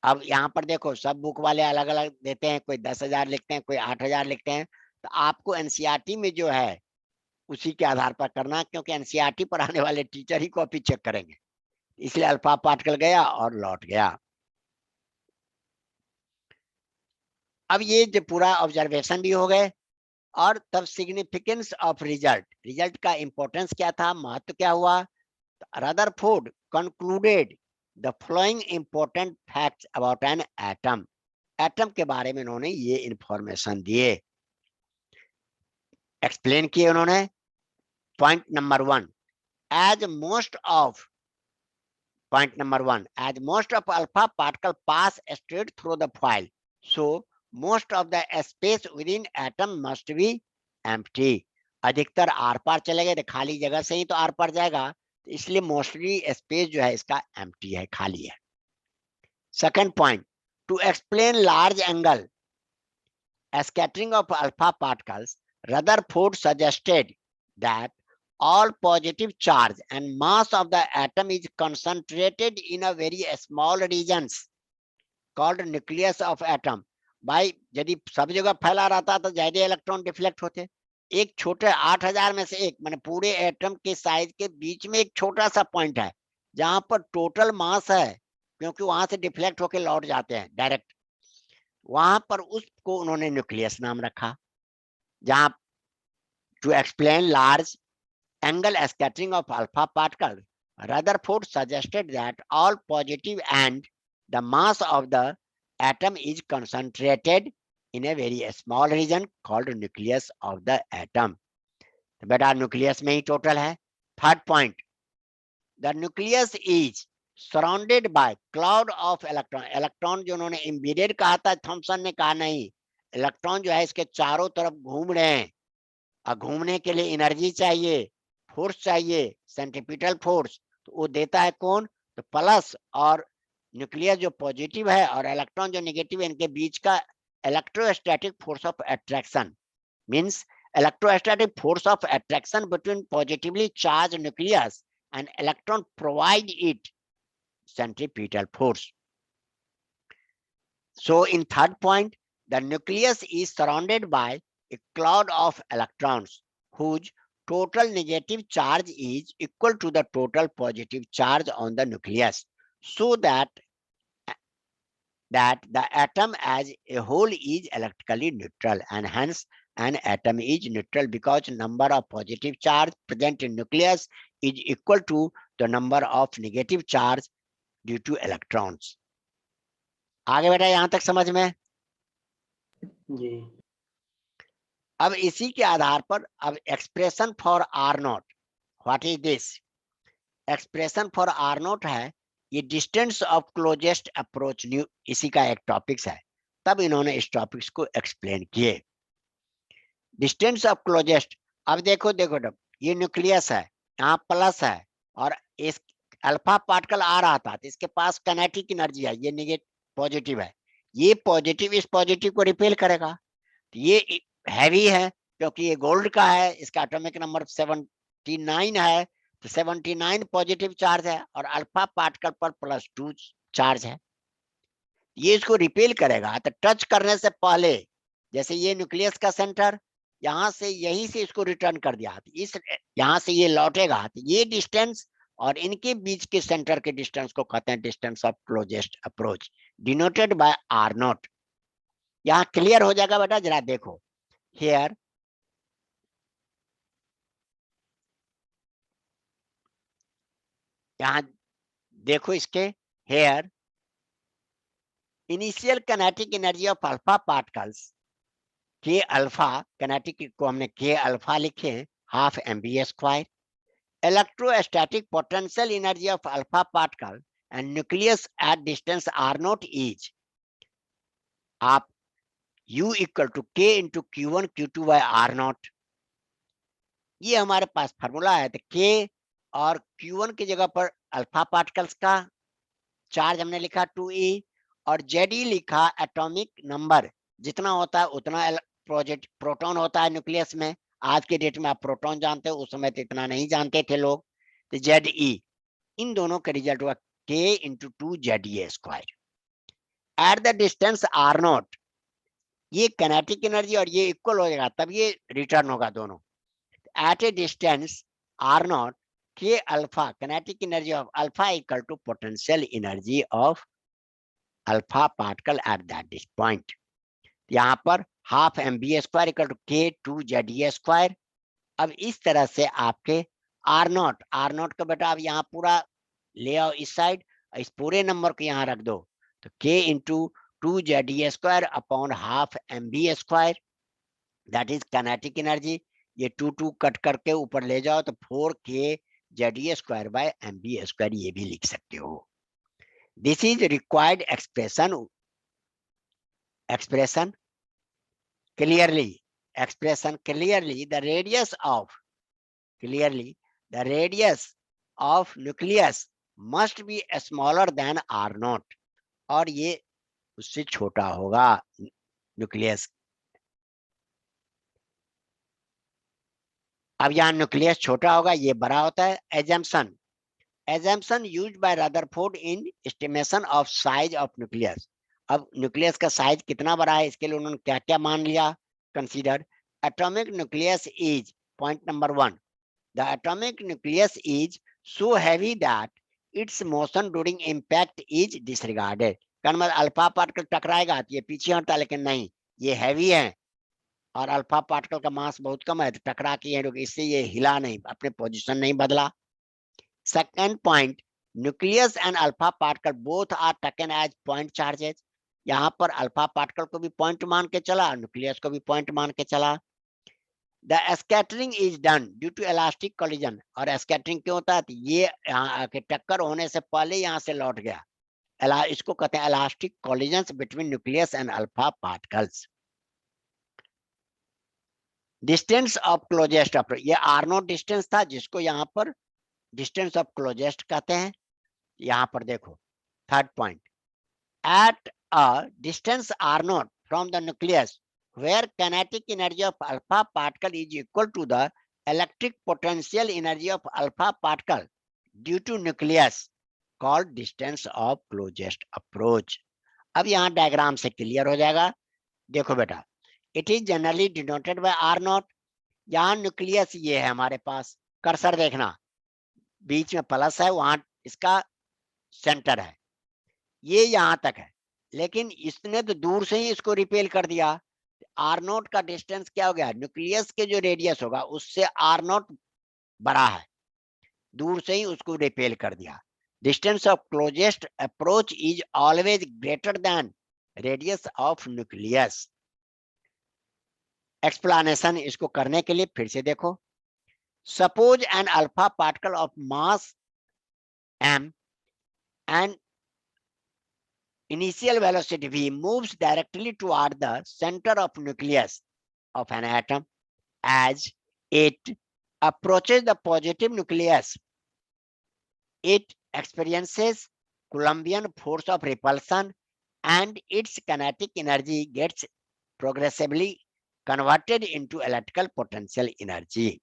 अब यहाँ पर देखो सब बुक वाले अलग अलग देते हैं, कोई 10,000 लिखते हैं, कोई 8,000 लिखते हैं, तो आपको एनसीईआरटी में जो है उसी के आधार पर करना, क्योंकि एनसीईआरटी पढ़ाने वाले टीचर ही कॉपी चेक करेंगे, इसलिए अल्फा पार्टिकल गया और लौट गया। अब ये जो पूरा ऑब्जर्वेशन भी हो गए, और तब सिग्निफिकेंस ऑफ रिजल्ट, रिजल्ट का इंपॉर्टेंस क्या था, महत्व क्या हुआ। Rutherford concluded the following important facts about an atom, atom के बारे में उन्होंने ये इंफॉर्मेशन दिए, एक्सप्लेन किए उन्होंने। Point number 1, as most of point number 1, as most of alpha particle pass straight through the foil, so most of the space within atom must be empty. अधिकतर आर पार चले गए तो खाली जगह से ही तो आर पार जाएगा, तो इसलिए मोस्टली स्पेस जो है इसका एम्प्टी है, खाली है. Second point, to explain large angle scattering of alpha particles, Rutherford suggested that all positive charge and mass of the atom is concentrated in a very small regions called nucleus of atom. भाई यदि सब जगह फैला रहता तो ज्यादा इलेक्ट्रॉन डिफ्लेक्ट होते. एक छोटे 8000 में से एक, माने पूरे एटम के साइज के बीच में एक छोटा सा पॉइंट है जहां पर टोटल मास है, क्योंकि वहां से डिफ्लेक्ट होके लौट जाते हैं डायरेक्ट, वहां पर उसको उन्होंने न्यूक्लियस नाम रखा. जहां to explain large angle scattering of alpha particle, Rutherford suggested that all positive and the mass of the atom is concentrated in a very small region called nucleus of the atom. तो बेटा न्यूक्लियस में ही टोटल है. Third point, the nucleus is surrounded by cloud of electron. Electron जो उन्होंने embedded कहा था, थॉमसन ने कहा नहीं, इलेक्ट्रॉन जो है इसके चारों तरफ घूम रहे हैं, और घूमने के लिए एनर्जी चाहिए, फोर्स चाहिए, सेंट्रीपिटल फोर्स, तो वो देता है कौन, तो प्लस और न्यूक्लियस जो पॉजिटिव है और इलेक्ट्रॉन जो नेगेटिव है, इनके बीच का electrostatic force of attraction, means electrostatic force of attraction between positively charge nucleus and electron provide it centripetal force. So in third point, the nucleus is surrounded by a cloud of electrons whose total negative charge is equal to the total positive charge on the nucleus, so that the atom as a whole is electrically neutral, and hence an atom is neutral because number of positive charge present in nucleus is equal to the number of negative charge due to electrons. आगे बेटा यहां तक समझ में
जी.
अब इसी के आधार पर अब expression for R naught, what is this? Expression for R naught है ये डिस्टेंस ऑफ क्लोजेस्ट अप्रोच, न्यू इसी का एक टॉपिक्स है, तब इन्होंने इस टॉपिक्स को एक्सप्लेन किए. डिस्टेंस ऑफ क्लोजेस्ट, अब देखो ये न्यूक्लियस है, यहाँ प्लस है, और इस अल्फा पार्टिकल आ रहा था तो इसके पास काइनेटिक एनर्जी है, ये नेगेटिव पॉजिटिव है, ये पॉजिटिव इस पॉजिटिव को रिपेल करेगा. तो ये हैवी है क्योंकि ये गोल्ड का है, इसका एटॉमिक नंबर 79 है, तो 79 पॉजिटिव चार्ज है और अल्फा पार्टिकल पर +2 चार्ज है, ये इसको रिपेल करेगा. तो टच करने से पहले जैसे ये न्यूक्लियस का सेंटर, यहाँ से यहीं से इसको रिटर्न कर दिया, तो इस यहाँ से ये लौटेगा, तो ये डिस्टेंस और इनके बीच के सेंटर के डिस्टेंस को कहते हैं distance of closest approach, denoted by R naught. यहाँ क्लियर हो जाएगा बेटा, जरा देखो हियर, यहाँ देखो इसके here, initial kinetic energy of alpha particles K alpha, kinetic को हमने के अल्फा लिखे half mv². Electrostatic potential energy of alpha particle and nucleus at distance r0 is, आप U equal to K into Q1 Q2 by R0, ये हमारे पास फार्मूला है. तो K और Q1 की जगह पर अल्फा पार्टिकल्स का चार्ज हमने लिखा 2e, और Ze लिखा एटॉमिक नंबर, जितना होता है उतना प्रोटॉन होता है न्यूक्लियस में. आज के डेट में आप प्रोटॉन जानते हो, उस समय तो इतना नहीं जानते थे लोग. तो Ze, इन दोनों का रिजल्ट हुआ K into 2 Za². At the distance R0, ये काइनेटिक एनर्जी और ये इक्वल हो जाएगा, तब ये रिटर्न होगा दोनों. At a distance R0, K alpha, kinetic energy of alpha equal to potential energy of alpha particle at that point. यहाँ पर half mv² equal to K2 Za². अब इस तरह से आपके R0 का बेटा अब यहाँ पूरा ले आओ इस साइड, इस पूरे नंबर को यहाँ रख दो, तो K into 2 Za² upon half mv², that is kinetic energy. ये 2 कट करके ऊपर ले जाओ तो 4K ZE² by MB², ये भी लिख सकते हो। This is required expression clearly the radius of nucleus must be smaller than R0, और ये उससे छोटा होगा न्यूक्लियस। अब यहाँ न्यूक्लियस छोटा होगा, ये बड़ा होता है। Assumption used by Rutherford in estimation of size of nucleus. अब न्यूक्लियस का साइज कितना बड़ा है, इसके लिए उन्होंने क्या क्या मान लिया। Consider atomic nucleus is, point number 1, the atomic nucleus is so heavy that it's motion during impact is disregarded. मतलब अल्फा पार्टिकल टकराएगा तो ये पीछे हटता, लेकिन नहीं, ये हैवी है और अल्फा पार्टिकल का मास बहुत कम है, तो टकरा के इससे ये हिला नहीं, अपने पोजीशन नहीं बदला। Second point, nucleus and alpha particle both are taken as point charges. यहाँ पर अल्फा पार्टिकल को भी पॉइंट मान के चला, न्यूक्लियस को भी पॉइंट मान के चला। The scattering is done due to elastic collision, और स्कैटरिंग क्यों होता है, तो ये यहाँ आके टक्कर होने से पहले यहाँ से लौट गया। इसको कहते हैं elastic collision between nucleus and alpha particles. Distance of closest approach, ये R0 डिस्टेंस था, जिसको यहाँ पर डिस्टेंस ऑफ क्लोजेस्ट कहते हैं। यहाँ पर देखो third point, at a distance R0 from the nucleus where kinetic energy of alpha particle is equal to the electric potential energy of alpha particle due to nucleus, called distance of closest approach। अब यहाँ डायग्राम से क्लियर हो जाएगा। देखो बेटा, it is generally denoted by R0। यहाँ न्यूक्लियस ये है हमारे पास, कर्सर देखना, बीच में प्लस है, वहां इसका सेंटर है, ये यहाँ तक है, लेकिन इसने तो दूर से ही इसको रिपेल कर दिया। R0 का डिस्टेंस क्या हो गया, न्यूक्लियस के जो रेडियस होगा उससे R0 बड़ा है, दूर से ही उसको रिपेल कर दिया। Distance of closest approach is always greater than radius of nucleus. Explanation इसको करने के लिए फिर से देखो, suppose an alpha particle of mass m and initial velocity v moves directly toward the center of nucleus of an atom. As it approaches the positive nucleus, it experiences Coulombian force of repulsion and its kinetic energy gets progressively converted into electrical potential energy.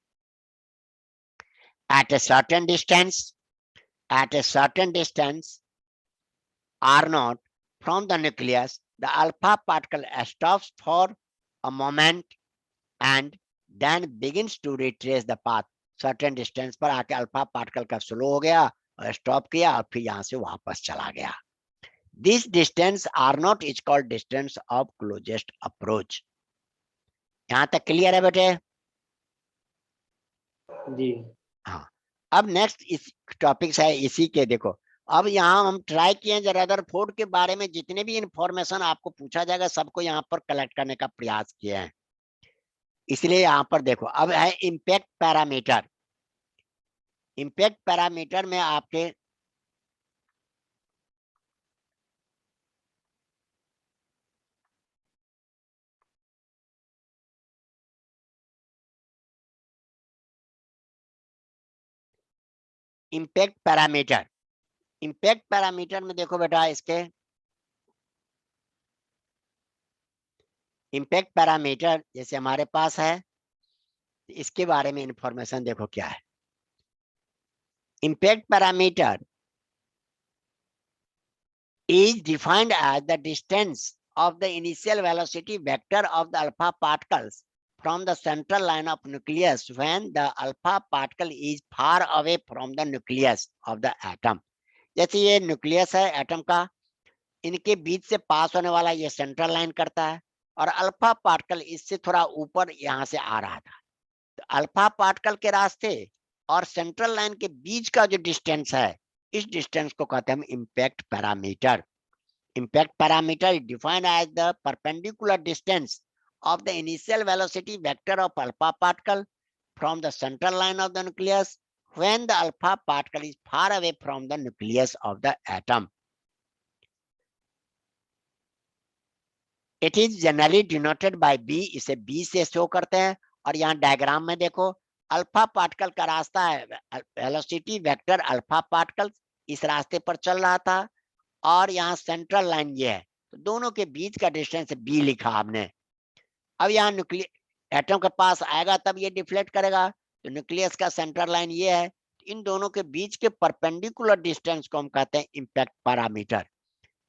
At a certain distance R0 from the nucleus, the alpha particle stops for a moment and then begins to retrace the path. Certain distance पर आके अल्फा पार्टिकल का स्लो हो गया और स्टॉप किया और फिर यहाँ से वापस चला गया। This distance R0 is called distance of closest approach। यहाँ तक क्लियर है बेटे?
जी
हाँ, अब नेक्स्ट इस टॉपिक्स है इसी के। देखो अब यहाँ हम ट्राई किए हैं रदरफोर्ड के बारे में जितने भी इंफॉर्मेशन आपको पूछा जाएगा सबको यहाँ पर कलेक्ट करने का प्रयास किए हैं। इसलिए यहाँ पर देखो, अब है इम्पैक्ट पैरामीटर। इम्पैक्ट पैरामीटर में आपके इम्पैक्ट पैरामीटर में देखो बेटा, इसके इम्पैक्ट पैरामीटर जैसे हमारे पास है, इसके बारे में इंफॉर्मेशन देखो क्या है। Impact parameter is defined as the distance of the initial velocity vector of the alpha particles from the central line of nucleus when the alpha particle is far away from the nucleus of the atom। जैसे ये न्यूक्लियस है एटम का, इनके बीच से पास होने वाला ये सेंट्रल लाइन करता है और अल्फा पार्टिकल इससे थोड़ा ऊपर यहाँ से आ रहा था, तो अल्फा पार्टिकल के रास्ते और सेंट्रल लाइन के बीच का जो डिस्टेंस है, इस डिस्टेंस को कहते हैं हम impact parameter. Impact parameter is defined as the perpendicular distance of the initial velocity vector of alpha particle from the central line of the nucleus when the alpha particle is far away from the nucleus of the atom. It is generally denoted by B, इसे B से शो करते हैं। और यहाँ डायग्राम में देखो, अल्फा पार्टिकल का रास्ता है, वेलोसिटी वेक्टर अल्फा पार्टिकल इस रास्ते पर चल रहा था, और यहाँ सेंट्रल लाइन ये है, तो दोनों के बीच का डिस्टेंस B लिखा हमने। अब यहाँ न्यूक्लियस एटम के पास आएगा तब ये डिफ्लेक्ट करेगा, तो न्यूक्लियस का सेंट्रल लाइन ये है, इन दोनों के बीच के परपेंडिकुलर डिस्टेंस को हम कहते हैं इम्पैक्ट पैरामीटर।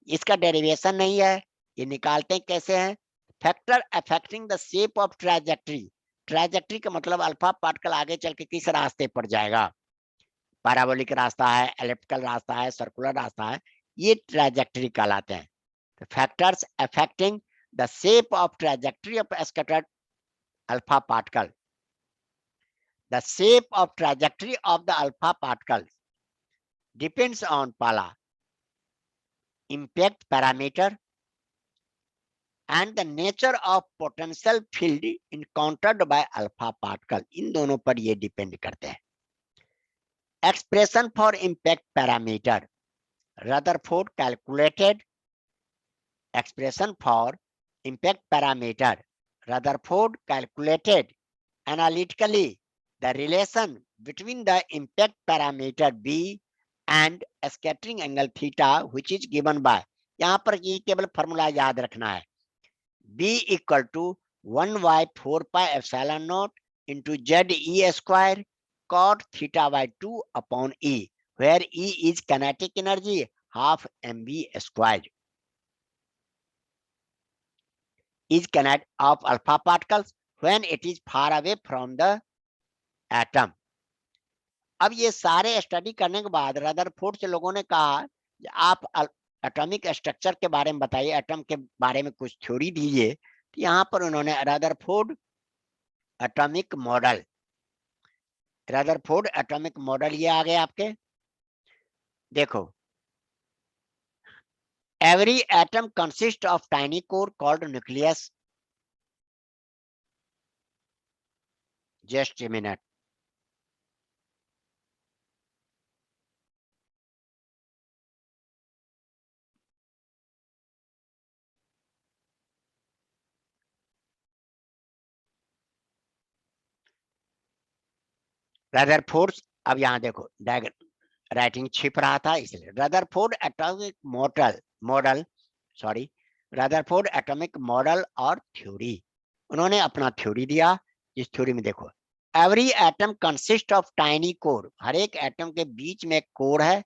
इसका डेरिवेशन नहीं है, ये निकालते हैं कैसे हैं। Factor affecting the shape of trajectory, trajectory का मतलब अल्फा पार्टिकल आगे चल के किस रास्ते पर जाएगा, पैराबोलिक रास्ता है, एलिप्टिकल रास्ता है, सर्कुलर रास्ता है, ये ट्रैजेक्टरी कहलाते हैं। तो factors affecting the shape of trajectory of scattered alpha particle, the shape of trajectory of the alpha particle depends on पहला impact parameter and the nature of potential field encountered by alpha particle, इन दोनों पर ये डिपेंड करते हैं। Expression for impact parameter, Rutherford calculated expression for impact parameter, Rutherford calculated analytically the relation between the impact parameter B and scattering angle theta, which is given by, यहाँ पर ये केवल फॉर्मूला याद रखना है, B equal to 1/4 pi epsilon naught into ZE square cot theta by 2 upon E, where E is kinetic energy half mv squared, is kinetic of alpha particles when it is far away from the atom. अब ये सारे स्टडी करने के बाद रदरफोर्ड से लोगों ने कहा आप एटॉमिक स्ट्रक्चर के बारे में बताइए, एटम के बारे में कुछ थ्योरी दीजिए। तो यहाँ पर उन्होंने Rutherford atomic model, Rutherford atomic model ये आ गए आपके, देखो, every atom consist of tiny core called nucleus, just a minute, Rutherford, अब यहाँ देखो राइटिंग छिप रहा था इसलिए, Rutherford atomic model sorry, Rutherford atomic model और थ्योरी, उन्होंने अपना थ्योरी दिया। इस थ्योरी में देखो, every atom consist of tiny core, हर एक एटम के बीच में एक कोर है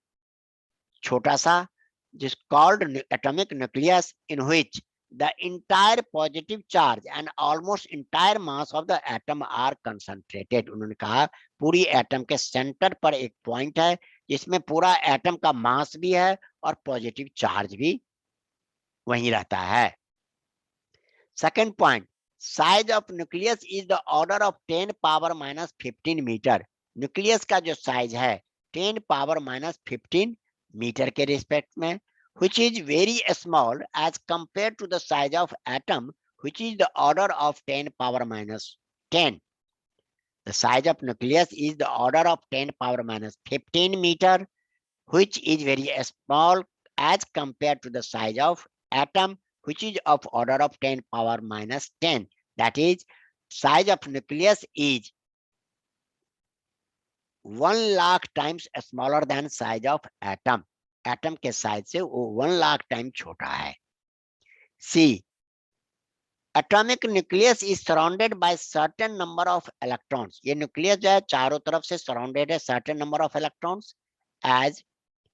छोटा सा, जिस called atomic nucleus, in which the entire positive charge and almost entire mass of the atom are concentrated। उन्होंने कहा पूरी एटम के सेंटर पर एक पॉइंट है जिसमें पूरा एटम का मास भी है और पॉजिटिव चार्ज भी वहीं रहता है। Second point, size of nucleus is the order of 10 power minus 15 metre, nucleus का जो साइज है 10 पावर माइनस 15 मीटर के रिस्पेक्ट में, which is very small as compared to the size of atom, which is the order of 10 power minus 10. The size of nucleus is the order of 10 power minus 15 meter, which is very small as compared to the size of atom, which is of order of 10 power minus 10. That is, size of nucleus is 1 lakh times smaller than size of atom. Atom के साइज से वो 1 लाख टाइम छोटा है। See, atomic nucleus is surrounded by certain number of electrons, ये न्यूक्लियस जो है चारों तरफ से सराउंडेड है certain number of electrons. As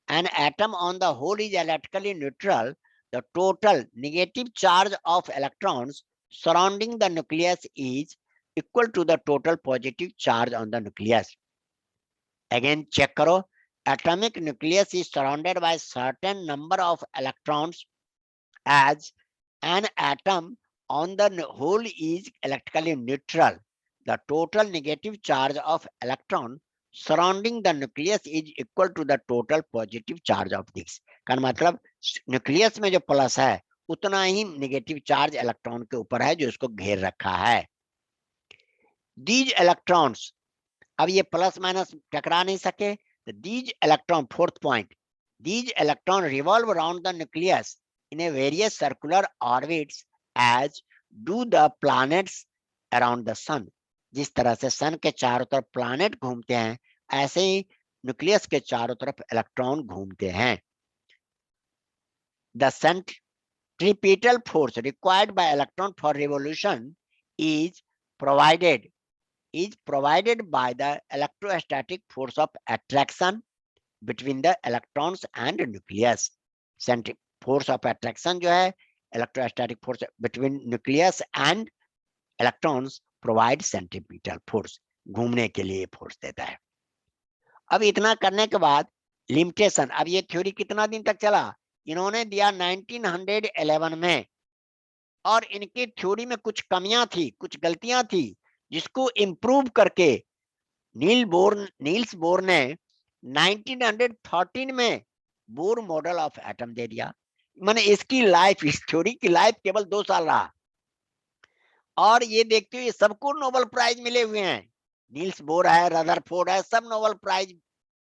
an atom on the whole is electrically neutral, the total negative charge of electrons surrounding the nucleus is equal to the total positive charge on the nucleus. Again check करो, atomic nucleus is surrounded by certain number of electrons as an atom on the whole is electrically neutral. The total negative charge of electron surrounding the nucleus is equal to the total positive charge of this. का मतलब न्यूक्लियस में जो प्लस है उतना ही नेगेटिव चार्ज इलेक्ट्रॉन के ऊपर है जो इसको घेर रखा है। These electrons अब ये प्लस माइनस टकरा नहीं सके, तो these electron, fourth point, these electrons revolve around the nucleus in a various circular orbits as do the planets around the sun. जिस तरह से सन के चारों तरफ प्लैनेट घूमते हैं, ऐसे ही न्यूक्लियस के चारों तरफ इलेक्ट्रॉन घूमते हैं. The centripetal force required by electron for revolution is provided by the electrostatic force of attraction between the electrons and nucleus. Force of attraction जो है, electrostatic force between nucleus and electrons provide centripetal force, घूमने के लिए फोर्स देता है. अब इतना करने के बाद लिमिटेशन, अब ये थ्योरी कितना दिन तक चला, इन्होंने दिया 1911 में, और इनकी थ्योरी में कुछ कमियां थी, कुछ गलतियां थी, जिसको इम्प्रूव करके नील्स बोर ने 1913 में बोर मॉडल ऑफ एटम दे दिया. मैंने इसकी लाइफ, इस थ्योरी की लाइफ केवल 2 साल रहा, और ये देखते हुए सबको नोबेल प्राइज मिले हुए हैं. नील्स बोर है, रदरफोर्ड है, सब नोबेल प्राइज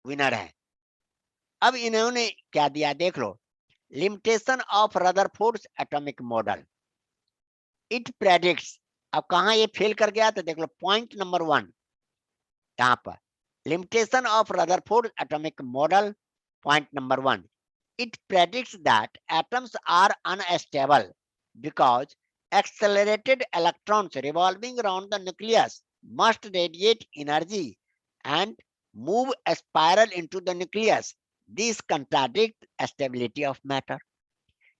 विनर है. अब इन्होंने क्या दिया देख लो, limitation of Rutherford's atomic model. It predicts, अब कहां ये फेल कर गया, तो देख लो पॉइंट नंबर 1 यहाँ पर, limitation of Rutherford atomic model, point number 1. It predicts that atoms are unstable because accelerated electrons revolving around the nucleus must radiate energy and move a spiral into the nucleus. This contradicts stability of matter.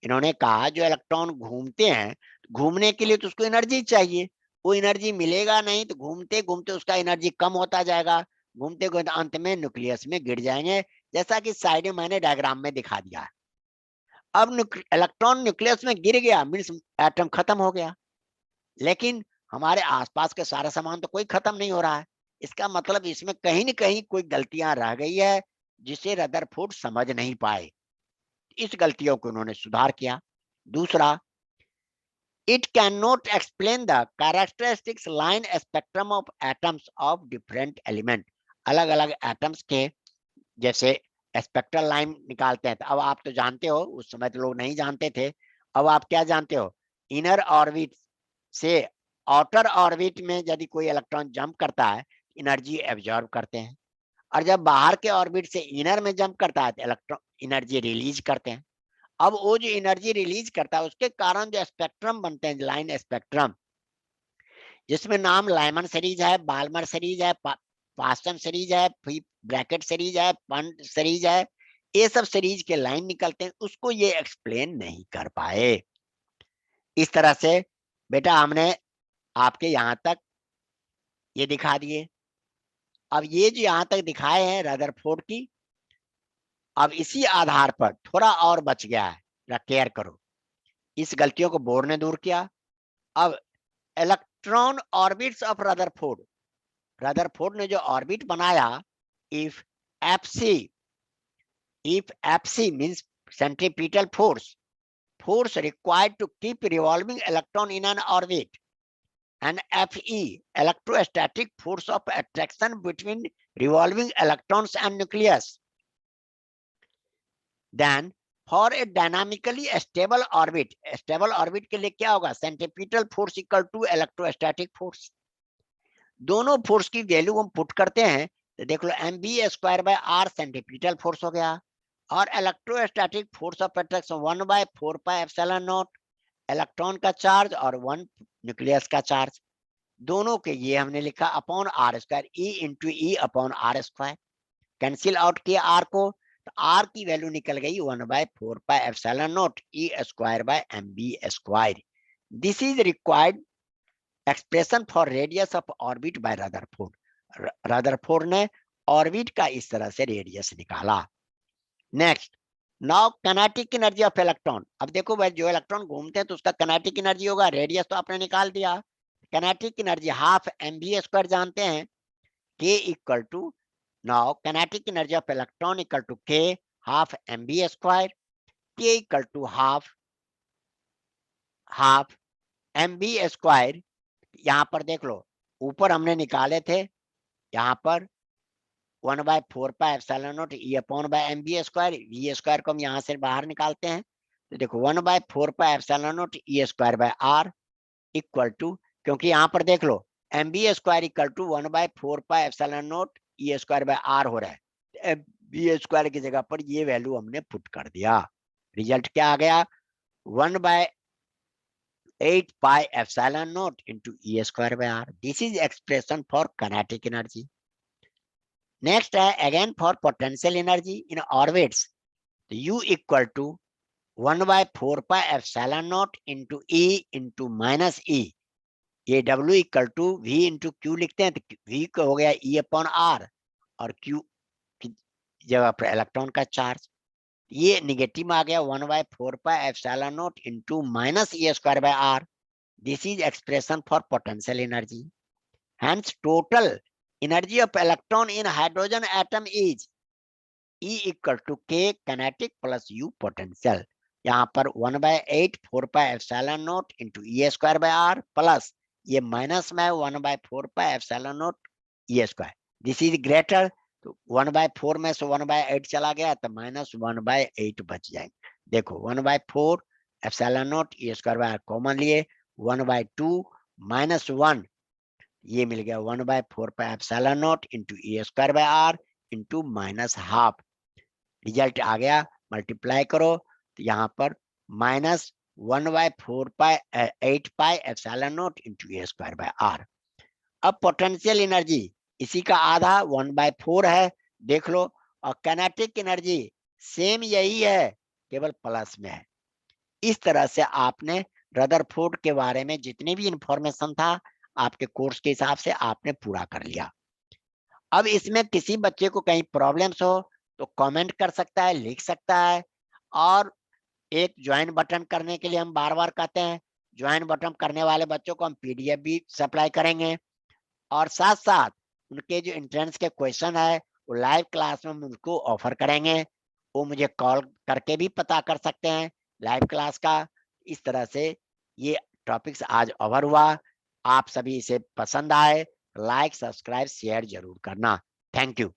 इन्होंने कहा जो इलेक्ट्रॉन घूमते हैं, घूमने के लिए तो उसको एनर्जी चाहिए, वो एनर्जी मिलेगा नहीं, तो घूमते घूमते उसका एनर्जी कम होता जाएगा, घूमते घूमते अंत में न्यूक्लियस में गिर जाएंगे, जैसा कि साइड में मैंने डायग्राम में दिखा दिया. अब इलेक्ट्रॉन न्यूक्लियस में गिर गया, मीन्स एटम खत्म हो गया, लेकिन हमारे आसपास के सारा सामान तो कोई खत्म नहीं हो रहा है. इसका मतलब इसमें कहीं न कहीं कोई गलतियां रह गई है, जिसे रदरफोर्ड समझ नहीं पाए. इस गलतियों को उन्होंने सुधार किया. दूसरा, it cannot explain the characteristics line spectrum of atoms of different element. अलग अलग एटम्स के जैसे स्पेक्ट्रल लाइन निकालते हैं. तो अब आप तो जानते हो, उस समय तो लोग नहीं जानते थे, अब आप क्या जानते हो, इनर ऑर्बिट से आउटर ऑर्बिट में यदि कोई इलेक्ट्रॉन जंप करता है, एनर्जी एब्जॉर्ब करते हैं, और जब बाहर के ऑर्बिट से इनर में जंप करता है, तो इलेक्ट्रॉन एनर्जी रिलीज करते हैं. अब वो जो एनर्जी रिलीज करता है, उसके कारण जो स्पेक्ट्रम बनते हैं, लाइन स्पेक्ट्रम, जिसमें नाम लाइमन सीरीज है, बाल्मर सीरीज है, पास्टन सीरीज है, ब्रैकेट सीरीज है, पंड सीरीज है, ये सब सीरीज के लाइन निकलते हैं, उसको ये एक्सप्लेन नहीं कर पाए. इस तरह से बेटा हमने आपके यहाँ तक ये दिखा दिए. अब ये जो यहाँ तक दिखाए हैं रदरफोर्ड की, अब इसी आधार पर थोड़ा और बच गया है, केयर करो. इस गलतियों को बोर ने दूर किया. अब इलेक्ट्रॉन ऑर्बिट्स ऑफ रदरफोर्ड ने जो ऑर्बिट बनाया, if FC means centripetal force required to keep revolving electron in an orbit, and Fe electrostatic force of attraction between revolving electrons and nucleus, then for a dynamically stable orbit के लिए क्या होगा, centripetal force equal to electrostatic force. दोनों फोर्स की वैल्यू हम पुट करते हैं, तो देख लो mv square by r centripetal force हो गया, और electrostatic force of attraction 1/4 pi epsilon not, electron का चार्ज और 1 न्यूक्लियस का चार्ज, दोनों के ये हमने लिखा upon r square, e into ई upon r square. Cancel out किया r को, तो r की वैल्यू निकल गई 1/4 pi epsilon naught e square by mv square. This is required expression for radius of orbit by Rutherford. Rutherford ने ऑर्बिट का इस तरह से रेडियस निकाला. Next, now kinetic energy of electron. अब देखो भाई, जो इलेक्ट्रॉन घूमते हैं तो उसका काइनेटिक एनर्जी होगा, रेडियस तो आपने निकाल दिया. Kinetic energy half mv square जानते हैं, k equal to, now kinetic energy of electron equal to k half mv square, k equal to half mv square. यहाँ पर देख लो, ऊपर हमने निकाले थे यहाँ पर 1/4πε0 E/mv², v² को हम यहाँ से बाहर निकालते हैं, तो देखो 1/4πε0 E²/r इक्वल टू, क्योंकि यहाँ पर देख लो mv² इक्वल टू 1/4πε0 E²/r हो रहा है, mv² की जगह पर ये वैल्यू हमने पुट कर दिया। रिजल्ट क्या आ गया? 1/8πε0 into E²/r. This is expression for kinetic energy. Next है again for potential energy in orbits, तो U equal to 1/4πε0 into E into minus E, ये W equal to V into Q लिखते हैं, तो V का हो गया E/R और Q की जगह पर इलेक्ट्रॉन का चार्ज, ये निगेटिव आ गया 1/4πε0 into minus E²/r. This is expression for potential energy. Hence total energy of electron in hydrogen atom is E equal to K kinetic plus U potential. यहाँ पर 1/8/4πε0 into E²/r प्लस ये माइनस में 1/4πε0 E². दिस इज ग्रेटर, तो 1/4 में से 1/8 चला गया तो -1/8 बच जाएंगे. देखो 1/4 E²/r कॉमन लिए, 1/2 -1 ये मिल गया 1/4πε0 इंटू E²/r इंटू -12. रिजल्ट आ गया, मल्टीप्लाई करो तो यहाँ पर -1/4π8πε0 इंटू E²/r. अब पोटेंशियल एनर्जी इसी का आधा 1/4 है, देख लो, और काइनेटिक एनर्जी सेम यही है, केवल प्लस में है. इस तरह से आपने रदरफोर्ड के बारे में जितनी भी इंफॉर्मेशन था आपके कोर्स के हिसाब से आपने पूरा कर लिया. अब इसमें किसी बच्चे को कहीं प्रॉब्लम्स हो तो कमेंट कर सकता है, लिख सकता है, और एक ज्वाइन बटन करने के लिए हम बार बार कहते हैं, ज्वाइन बटन करने वाले बच्चों को हम पीडीएफ भी सप्लाई करेंगे, और साथ साथ उनके जो एंट्रेंस के क्वेश्चन है वो लाइव क्लास में हम उनको ऑफर करेंगे. वो मुझे कॉल करके भी पता कर सकते हैं लाइव क्लास का. इस तरह से ये टॉपिक्स आज ओवर हुआ. आप सभी इसे पसंद आए, लाइक, सब्सक्राइब, शेयर जरूर करना. Thank you.